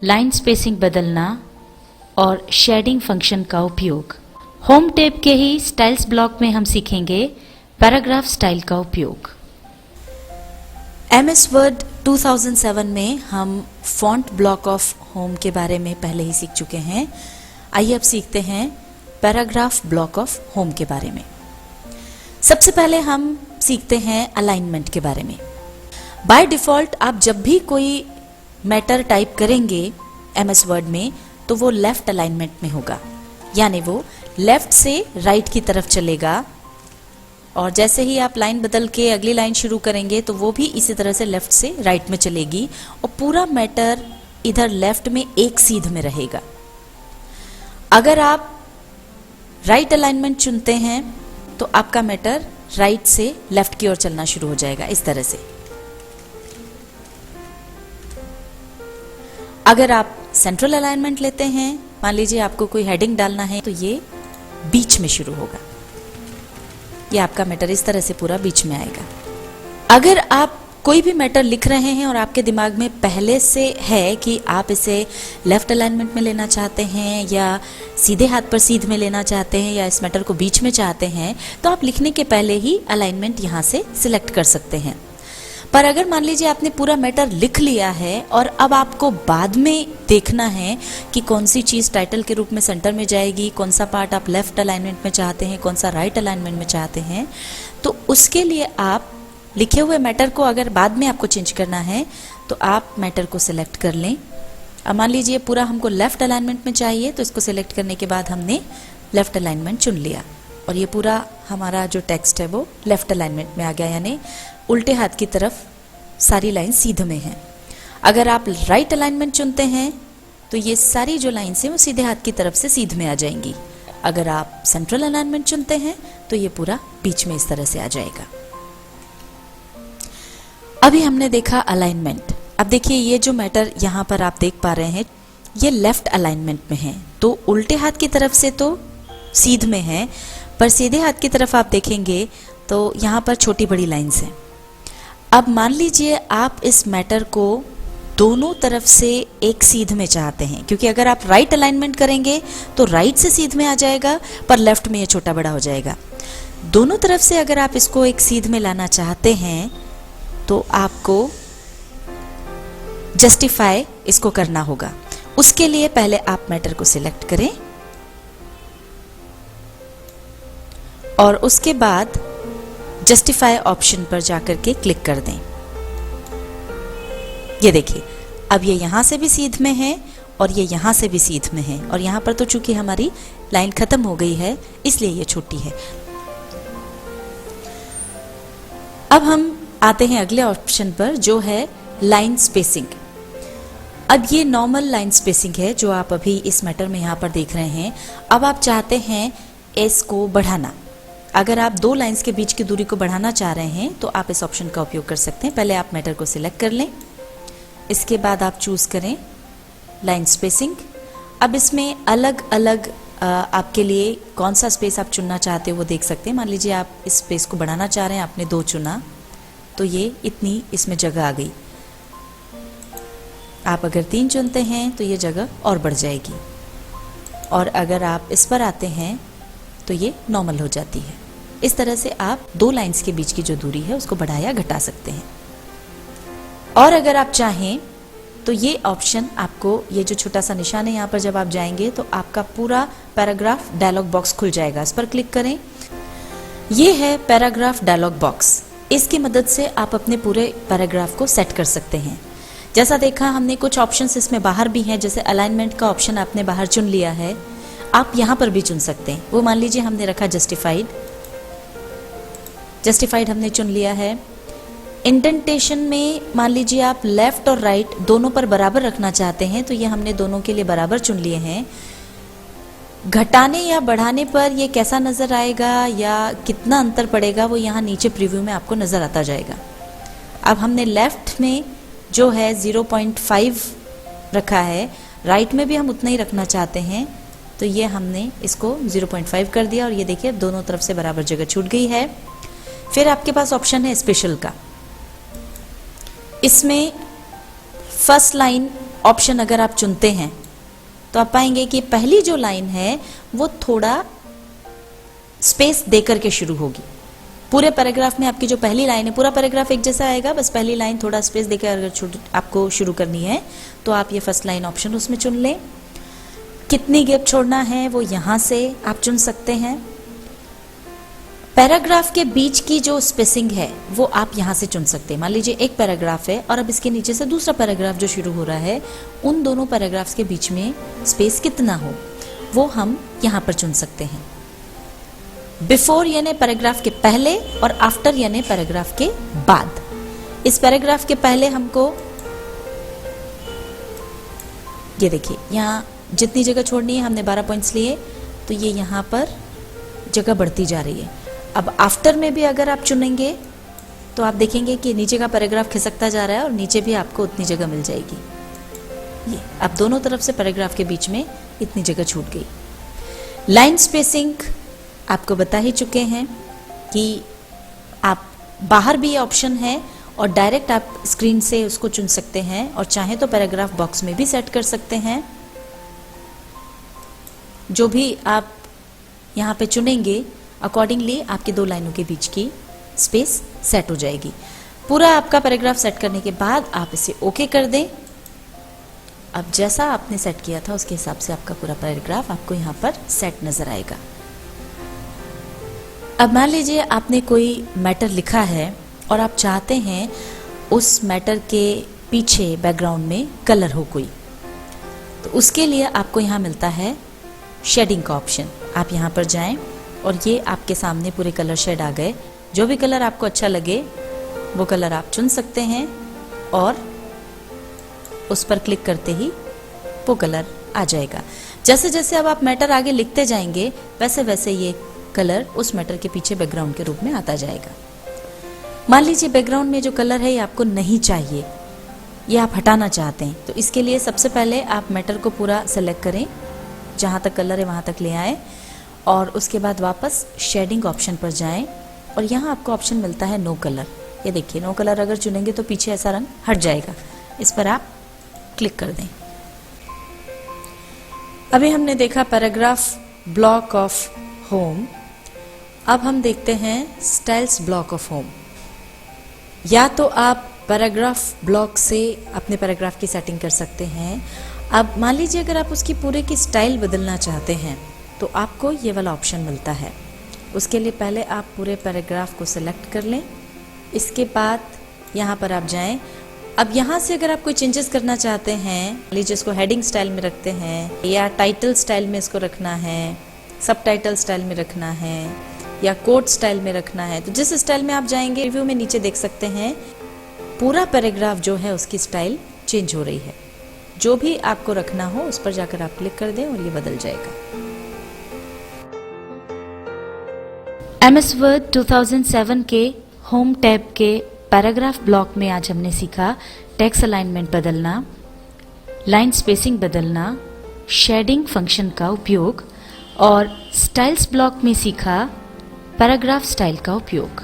Line spacing बदलना और shading function का उपयोग। होम टैब के ही स्टाइल्स ब्लॉक में हम सीखेंगे पैराग्राफ स्टाइल का उपयोग। MS वर्ड 2007 में हम फॉन्ट ब्लॉक ऑफ होम के बारे में पहले ही सीख चुके हैं। आइए अब सीखते हैं पैराग्राफ ब्लॉक ऑफ होम के बारे में। सबसे पहले हम सीखते हैं अलाइनमेंट के बारे में। बाय डिफॉल्ट आप जब भी कोई मैटर टाइप करेंगे MS वर्ड में तो वो लेफ्ट अलाइनमेंट में होगा, यानी वो लेफ्ट से राइट की तरफ चलेगा। और जैसे ही आप लाइन बदल के अगली लाइन शुरू करेंगे तो वो भी इसी तरह से लेफ्ट से राइट में चलेगी और पूरा मैटर इधर लेफ्ट में एक सीध में रहेगा। अगर आप राइट अलाइनमेंट चुनते हैं तो आपका मैटर राइट से लेफ्ट की ओर चलना शुरू हो जाएगा, इस तरह से। अगर आप सेंट्रल अलाइनमेंट लेते हैं, मान लीजिए आपको कोई हेडिंग डालना है, तो ये बीच में शुरू होगा। ये आपका मैटर इस तरह से पूरा बीच में आएगा। अगर आप कोई भी मैटर लिख रहे हैं और आपके दिमाग में पहले से है कि आप इसे लेफ्ट अलाइनमेंट में लेना चाहते हैं या सीधे हाथ पर सीध में लेना चाहते हैं या इस मैटर को बीच में चाहते हैं, तो आप लिखने के पहले ही अलाइनमेंट यहाँ से सिलेक्ट कर सकते हैं। पर अगर मान लीजिए आपने पूरा मैटर लिख लिया है और अब आपको बाद में देखना है कि कौन सी चीज़ टाइटल के रूप में सेंटर में जाएगी, कौन सा पार्ट आप लेफ्ट अलाइनमेंट में चाहते हैं, कौन सा राइट अलाइनमेंट में चाहते हैं, तो उसके लिए आप लिखे हुए मैटर को अगर बाद में आपको चेंज करना है तो आप मैटर को सिलेक्ट कर लें। अब मान लीजिए पूरा हमको लेफ्ट अलाइनमेंट में चाहिए, तो इसको सिलेक्ट करने के बाद हमने लेफ्ट अलाइनमेंट चुन लिया और ये पूरा हमारा जो टेक्स्ट है वो लेफ्ट अलाइनमेंट में आ गया, यानी उल्टे हाथ की तरफ सारी लाइन सीध में है। अगर आप राइट अलाइनमेंट चुनते हैं तो ये सारी जो लाइन्स हैं वो सीधे हाथ की तरफ से सीध में आ जाएंगी। अगर आप सेंट्रल अलाइनमेंट चुनते हैं तो ये पूरा बीच में इस तरह से आ जाएगा। अभी हमने देखा अलाइनमेंट। अब देखिए ये जो मैटर यहाँ पर आप देख पा रहे हैं ये लेफ्ट अलाइनमेंट में है, तो उल्टे हाथ की तरफ से तो सीध में है, पर सीधे हाथ की तरफ आप देखेंगे तो यहाँ पर छोटी बड़ी लाइन्स हैं। अब मान लीजिए आप इस मैटर को दोनों तरफ से एक सीध में चाहते हैं, क्योंकि अगर आप राइट अलाइनमेंट करेंगे तो राइट से सीध में आ जाएगा, पर लेफ्ट में ये छोटा बड़ा हो जाएगा। दोनों तरफ से अगर आप इसको एक सीध में लाना चाहते हैं तो आपको जस्टिफाई इसको करना होगा। उसके लिए पहले आप मैटर को सिलेक्ट करें और उसके बाद जस्टिफाई ऑप्शन पर जाकर के क्लिक कर दें। ये देखिए अब ये यहां से भी सीध में है और ये यहां से भी सीध में है, और यहां पर तो चूंकि हमारी लाइन खत्म हो गई है इसलिए ये छोटी है। अब हम आते हैं अगले ऑप्शन पर जो है लाइन स्पेसिंग। अब ये नॉर्मल लाइन स्पेसिंग है जो आप अभी इस मैटर में यहां पर देख रहे हैं। अब आप चाहते हैं इसको बढ़ाना। अगर आप दो लाइंस के बीच की दूरी को बढ़ाना चाह रहे हैं तो आप इस ऑप्शन का उपयोग कर सकते हैं। पहले आप मैटर को सिलेक्ट कर लें, इसके बाद आप चूज करें लाइन स्पेसिंग। अब इसमें अलग अलग आपके लिए कौन सा स्पेस आप चुनना चाहते हो वो देख सकते हैं। मान लीजिए आप इस स्पेस को बढ़ाना चाह रहे हैं, आपने 2 चुना तो ये इतनी इसमें जगह आ गई। आप अगर 3 चुनते हैं तो ये जगह और बढ़ जाएगी, और अगर आप इस पर आते हैं तो ये नॉर्मल हो जाती है। इस तरह से आप 2 लाइंस के बीच की जो दूरी है उसको बढ़ा या घटा सकते हैं। और अगर आप चाहें तो ये ऑप्शन आपको, ये जो छोटा सा निशान है यहाँ पर जब आप जाएंगे तो आपका पूरा पैराग्राफ डायलॉग बॉक्स खुल जाएगा। इस पर क्लिक करें। ये है पैराग्राफ डायलॉग बॉक्स। इसकी मदद से आप अपने पूरे पैराग्राफ को सेट कर सकते हैं। जैसा देखा हमने कुछ ऑप्शंस इसमें बाहर भी हैं, जैसे अलाइनमेंट का ऑप्शन आपने बाहर चुन लिया है, आप यहाँ पर भी चुन सकते हैं। वो मान लीजिए हमने रखा जस्टिफाइड हमने चुन लिया है। इंडेंटेशन में मान लीजिए आप लेफ्ट और राइट दोनों पर बराबर रखना चाहते हैं, तो ये हमने दोनों के लिए बराबर चुन लिए हैं। घटाने या बढ़ाने पर ये कैसा नजर आएगा या कितना अंतर पड़ेगा वो यहाँ नीचे प्रीव्यू में आपको नजर आता जाएगा। अब हमने लेफ्ट में जो है 0.5 रखा है, राइट में भी हम उतना ही रखना चाहते हैं, तो ये हमने इसको 0.5 कर दिया और ये देखिए दोनों तरफ से बराबर जगह छूट गई है। फिर आपके पास ऑप्शन है स्पेशल का। इसमें फर्स्ट लाइन ऑप्शन अगर आप चुनते हैं तो आप पाएंगे कि पहली जो लाइन है वो थोड़ा स्पेस देकर के शुरू होगी। पूरे पैराग्राफ में आपकी जो पहली लाइन है, पूरा पैराग्राफ एक जैसा आएगा, बस पहली लाइन थोड़ा स्पेस देकर अगर आपको शुरू करनी है तो आप ये फर्स्ट लाइन ऑप्शन उसमें चुन लें। कितनी गैप छोड़ना है वो यहां से आप चुन सकते हैं। पैराग्राफ के बीच की जो स्पेसिंग है वो आप यहां से चुन सकते हैं। मान लीजिए एक पैराग्राफ है और अब इसके नीचे से दूसरा पैराग्राफ जो शुरू हो रहा है, उन दोनों पैराग्राफ्स के बीच में स्पेस कितना हो वो हम यहां पर चुन सकते हैं। बिफोर यानी पैराग्राफ के पहले और आफ्टर यानी पैराग्राफ के बाद। इस पैराग्राफ के पहले हमको ये देखिए यहां जितनी जगह छोड़नी है, हमने 12 पॉइंट्स लिए तो ये यहां पर जगह बढ़ती जा रही है। अब आफ्टर में भी अगर आप चुनेंगे तो आप देखेंगे कि नीचे का पैराग्राफ खिसकता जा रहा है और नीचे भी आपको उतनी जगह मिल जाएगी। ये अब दोनों तरफ से पैराग्राफ के बीच में इतनी जगह छूट गई। लाइन स्पेसिंग आपको बता ही चुके हैं कि आप बाहर भी ये ऑप्शन है और डायरेक्ट आप स्क्रीन से उसको चुन सकते हैं और चाहे तो पैराग्राफ बॉक्स में भी सेट कर सकते हैं। जो भी आप यहाँ पे चुनेंगे अकॉर्डिंगली आपके दो लाइनों के बीच की स्पेस सेट हो जाएगी। पूरा आपका पैराग्राफ सेट करने के बाद आप इसे ओके कर दें। अब जैसा आपने सेट किया था उसके हिसाब से आपका पूरा पैराग्राफ आपको यहाँ पर सेट नजर आएगा। अब मान लीजिए आपने कोई मैटर लिखा है और आप चाहते हैं उस मैटर के पीछे बैकग्राउंड में कलर हो कोई, तो उसके लिए आपको यहाँ मिलता है शेडिंग का ऑप्शन। आप यहाँ पर जाएं और ये आपके सामने पूरे कलर शेड आ गए। जो भी कलर आपको अच्छा लगे वो कलर आप चुन सकते हैं और उस पर क्लिक करते ही वो कलर आ जाएगा। जैसे जैसे अब आप मैटर आगे लिखते जाएंगे वैसे वैसे ये कलर उस मैटर के पीछे बैकग्राउंड के रूप में आता जाएगा। मान लीजिए बैकग्राउंड में जो कलर है ये आपको नहीं चाहिए, ये आप हटाना चाहते हैं, तो इसके लिए सबसे पहले आप मैटर को पूरा सेलेक्ट करें, जहाँ तक कलर है वहाँ तक ले आए और उसके बाद वापस शेडिंग ऑप्शन पर जाएं और यहाँ आपको ऑप्शन मिलता है नो कलर। ये देखिए नो कलर अगर चुनेंगे तो पीछे ऐसा रंग हट जाएगा। इस पर आप क्लिक कर दें। अभी हमने देखा पैराग्राफ ब्लॉक ऑफ होम। अब हम देखते हैं स्टाइल्स ब्लॉक ऑफ होम। या तो आप पैराग्राफ ब्लॉक से अपने पैराग्राफ की सेटिंग कर सकते हैं। अब मान लीजिए अगर आप उसकी पूरे की स्टाइल बदलना चाहते हैं तो आपको ये वाला ऑप्शन मिलता है। उसके लिए पहले आप पूरे पैराग्राफ को सिलेक्ट कर लें। इसके बाद यहाँ पर आप जाएं। अब यहाँ से अगर आप कोई चेंजेस करना चाहते हैं, लीजिए इसको हेडिंग स्टाइल में रखते हैं या टाइटल स्टाइल में इसको रखना है, सब टाइटल स्टाइल में रखना है या कोट स्टाइल में रखना है, तो जिस स्टाइल में आप जाएंगे रिव्यू में नीचे देख सकते हैं पूरा पैराग्राफ जो है उसकी स्टाइल चेंज हो रही है। जो भी आपको रखना हो उस पर जाकर आप क्लिक कर दें और ये बदल जाएगा। MS Word 2007 के होम टैब के पैराग्राफ ब्लॉक में आज हमने सीखा टेक्स्ट अलाइनमेंट बदलना, लाइन स्पेसिंग बदलना, शेडिंग फंक्शन का उपयोग और स्टाइल्स ब्लॉक में सीखा पैराग्राफ स्टाइल का उपयोग।